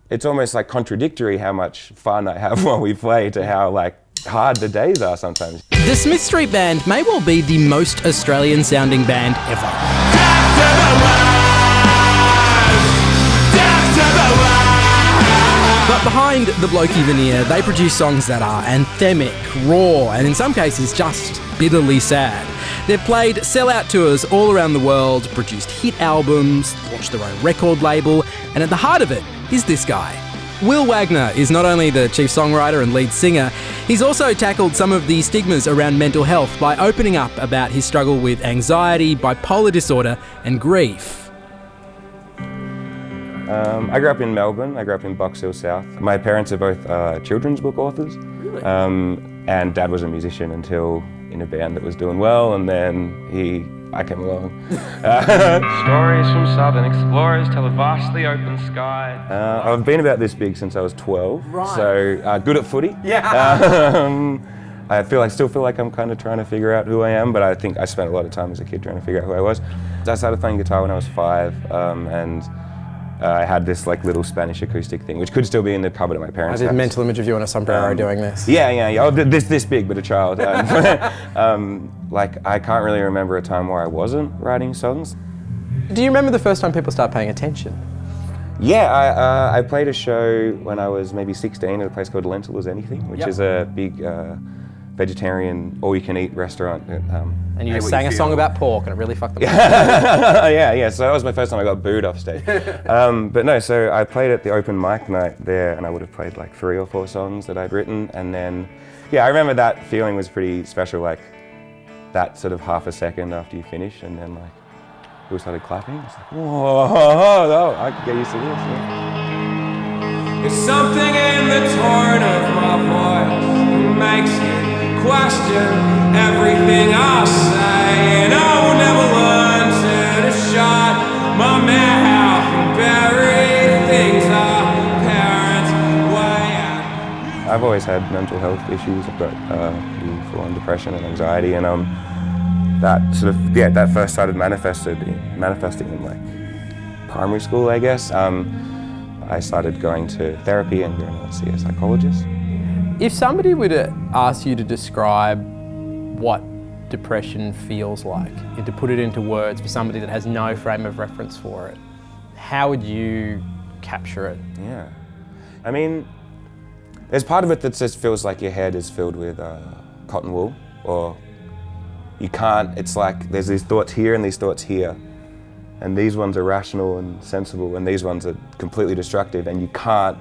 it's almost like contradictory how much fun I have while we play to how like hard the days are sometimes. The Smith Street Band may well be the most Australian sounding band ever. But behind the blokey veneer, they produce songs that are anthemic, raw, and in some cases just bitterly sad. They've played sellout tours all around the world, produced hit albums, launched their own record label, and at the heart of it is this guy. Will Wagner is not only the chief songwriter and lead singer, he's also tackled some of the stigmas around mental health by opening up about his struggle with anxiety, bipolar disorder, and grief. I grew up in Melbourne. I grew up in Box Hill South. My parents are both children's book authors. Really? And Dad was a musician until in a band that was doing well, and then I came along. Stories from southern explorers tell a vastly open sky. I've been about this big since I was 12, Right. So good at footy. Yeah. I still feel like I'm kind of trying to figure out who I am, but I think I spent a lot of time as a kid trying to figure out who I was. I started playing guitar when I was 5, and I had this like little Spanish acoustic thing, which could still be in the cupboard at my parents' I did house. a mental image of you on a sombrero doing this. Yeah. Oh, this big, but a child. Like I can't really remember a time where I wasn't writing songs. Do you remember the first time people started paying attention? Yeah, I played a show when I was maybe 16 at a place called Lentil Is Anything, which is a big vegetarian all-you-can-eat restaurant. And you sang a song about pork and it really fucked them up. Yeah, so that was my first time I got booed off stage. But no, so I played at the open mic night there, and I would have played like 3 or 4 songs that I'd written, and then, I remember that feeling was pretty special, like that sort of half a second after you finish, and then like, people started clapping. It's like, whoa, I can get used to this. Yeah. There's something in the tone of my voice that makes you question everything I say, and I will never learn to shut my mouth and bury things our parents way out. I've always had mental health issues. I've got pretty full-on depression and anxiety, and that first started manifesting in like primary school, I guess. I started going to therapy and going to see a psychologist. If somebody were to ask you to describe what depression feels like, and to put it into words for somebody that has no frame of reference for it, how would you capture it? Yeah. I mean, there's part of it that just feels like your head is filled with cotton wool, or you can't, it's like there's these thoughts here and these thoughts here, and these ones are rational and sensible, and these ones are completely destructive, and you can't,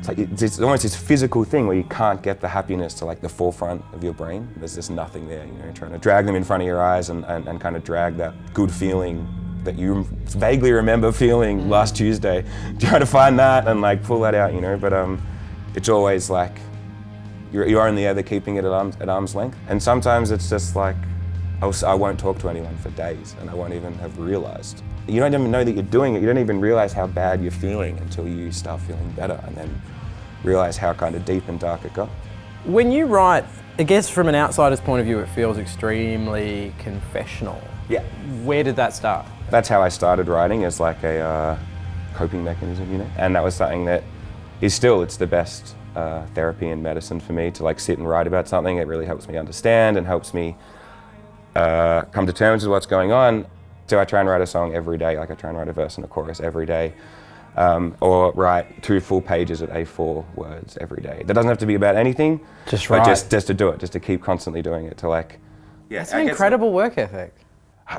it's almost this physical thing where you can't get the happiness to like the forefront of your brain. There's just nothing there, trying to drag them in front of your eyes and kind of drag that good feeling that you vaguely remember feeling last Tuesday, try to find that and like pull that out, but it's always like, you're only ever keeping it at arm's length. And sometimes it's just like, I won't talk to anyone for days and I won't even have realized. You don't even know that you're doing it. You don't even realize how bad you're feeling until you start feeling better and then realize how kind of deep and dark it got. When you write, I guess from an outsider's point of view, it feels extremely confessional. Yeah. Where did that start? That's how I started writing, as like a coping mechanism, And that was something that it's the best therapy and medicine for me, to like sit and write about something. It really helps me understand and helps me come to terms with what's going on. So I try and write a song every day, like I try and write a verse and a chorus every day, or write 2 full pages of A4 words every day. That doesn't have to be about anything, just to do it, just to keep constantly doing it, to like... Yeah, that's an incredible work ethic.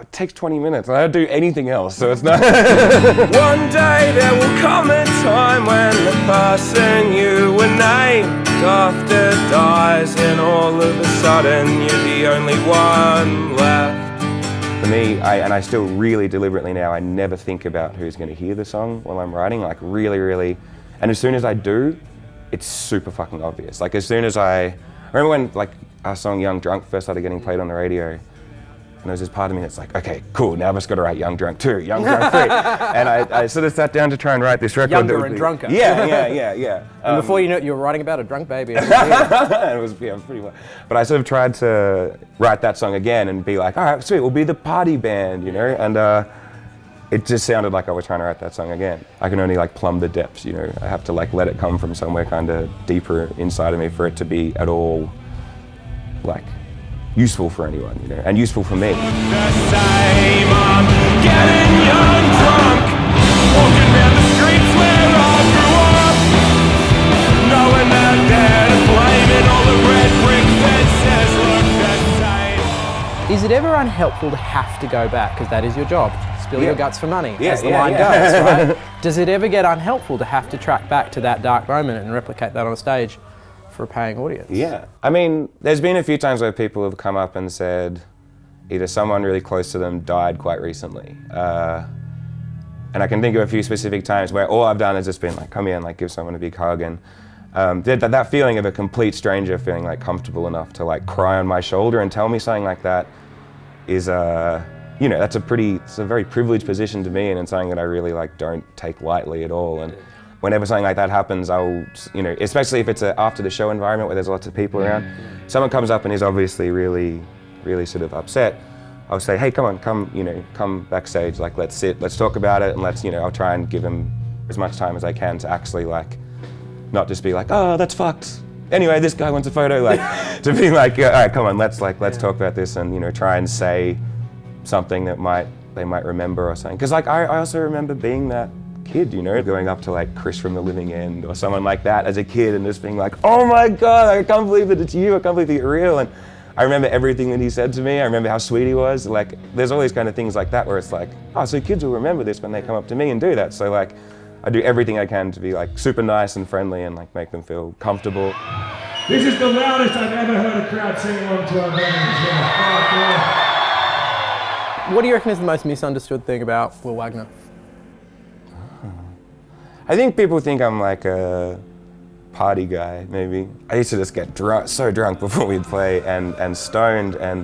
It takes 20 minutes, I don't do anything else, so it's not... One day there will come a time when the person you were named after dies, and all of a sudden you're the only one left. For me, I still really deliberately now, I never think about who's going to hear the song while I'm writing, like really, and as soon as I do, it's super fucking obvious. Like as soon as I remember when like our song Young Drunk first started getting played on the radio, and there was this part of me that's like, okay, cool, now I've just got to write Young Drunk 2, Young Drunk 3. And I sort of sat down to try and write this record. Younger and drunker. Yeah. And before you know it, you were writing about a drunk baby. It was pretty well. But I sort of tried to write that song again and be like, all right, sweet, we'll be the party band, And it just sounded like I was trying to write that song again. I can only like plumb the depths, you know. I have to like let it come from somewhere kind of deeper inside of me for it to be at all like useful for anyone, you know, and useful for me. The same, I'm getting young drunk, walking down the streets where I grew up, knowing that they're to blame and all the red brick fences look the same. Is it ever unhelpful to have to go back, because that is your job, spill your guts for money, Yeah, as the yeah, line yeah. goes, right? Does it ever get unhelpful to have to track back to that dark moment and replicate that on a stage for a paying audience? Yeah. I mean, there's been a few times where people have come up and said either someone really close to them died quite recently. And I can think of a few specific times where all I've done is just been like, come here and like give someone a big hug. And that feeling of a complete stranger feeling like comfortable enough to like cry on my shoulder and tell me something like that is, you know, it's a very privileged position to be in, and something that I really like don't take lightly at all. And whenever something like that happens, I'll, you know, especially if it's a after the show environment where there's lots of people around, someone comes up and is obviously really, really sort of upset, I'll say, hey, come backstage, like let's sit, let's talk about it, and let's, you know, I'll try and give them as much time as I can to actually like, not just be like, oh, that's fucked. Anyway, this guy wants a photo, like, to be like, all right, come on, let's talk about this, and, you know, try and say something that they might remember or something. Because like, I also remember being that kid, you know, going up to like Chris from The Living End or someone like that as a kid and just being like, oh my God, I can't believe that it's you, I can't believe that you're real. And I remember everything that he said to me, I remember how sweet he was. Like, there's always kind of things like that where it's like, oh, so kids will remember this when they come up to me and do that. So like, I do everything I can to be like super nice and friendly and like make them feel comfortable. This is the loudest I've ever heard a crowd sing along to our band. What do you reckon is the most misunderstood thing about Will Wagner? I think people think I'm like a party guy, maybe. I used to just get drunk, so drunk before we'd play and stoned, and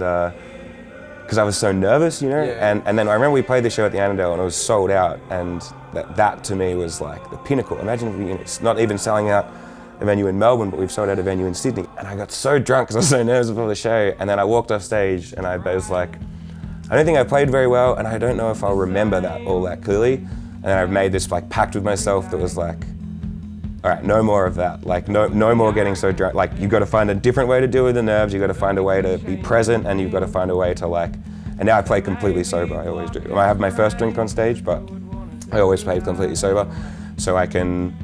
because I was so nervous, you know? Yeah. And then I remember we played the show at the Annandale and it was sold out, and that to me was like the pinnacle. Imagine if it's not even selling out a venue in Melbourne, but we've sold out a venue in Sydney. And I got so drunk because I was so nervous before the show, and then I walked off stage and I was like, I don't think I played very well, and I don't know if I'll remember that all that clearly. And then I've made this like pact with myself that was like, all right, no more of that. Like no more getting so drunk. Like you've got to find a different way to deal with the nerves. You've got to find a way to be present, and you've got to find a way to like, and now I play completely sober, I always do. I have my first drink on stage, but I always play completely sober. So I can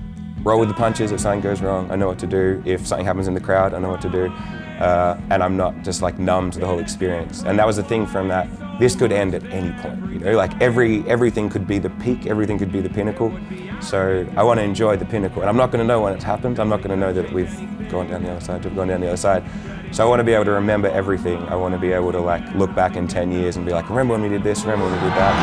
roll with the punches if something goes wrong. I know what to do. If something happens in the crowd, I know what to do. And I'm not just like numb to the whole experience. And that was the thing from that. This could end at any point, you know, like everything could be the peak, everything could be the pinnacle. So I want to enjoy the pinnacle, and I'm not going to know when it's happened. I'm not going to know that we've gone down the other side, we've gone down the other side. So I want to be able to remember everything. I want to be able to like look back in 10 years and be like, remember when we did this, remember when we did that.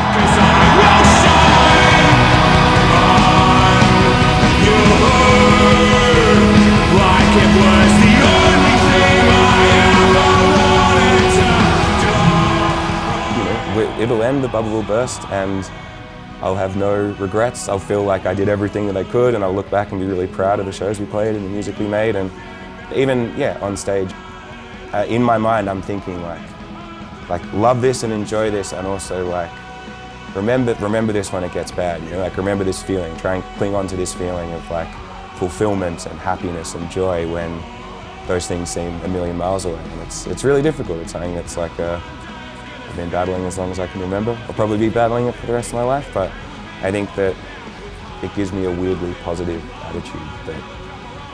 Like it was the only thing I ever wanted to do. It'll end, the bubble will burst, and I'll have no regrets. I'll feel like I did everything that I could, and I'll look back and be really proud of the shows we played and the music we made. And even, yeah, on stage, in my mind, I'm thinking like love this and enjoy this, and also like remember this when it gets bad. You know, like remember this feeling. Try and cling on to this feeling of like fulfillment and happiness and joy when those things seem a million miles away. And it's really difficult. It's something that's like I've been battling as long as I can remember. I'll probably be battling it for the rest of my life, but I think that it gives me a weirdly positive attitude that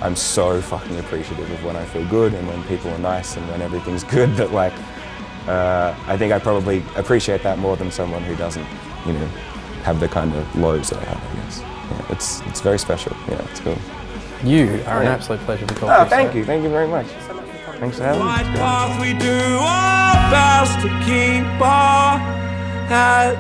I'm so fucking appreciative of when I feel good and when people are nice and when everything's good, that like, I think I probably appreciate that more than someone who doesn't, you know, have the kind of lows that I have, I guess. Yeah, it's very special. Yeah, it's cool. You are an absolute pleasure to talk to. Oh, thank you very much. Thanks for having me. White path, we do our best to keep our heads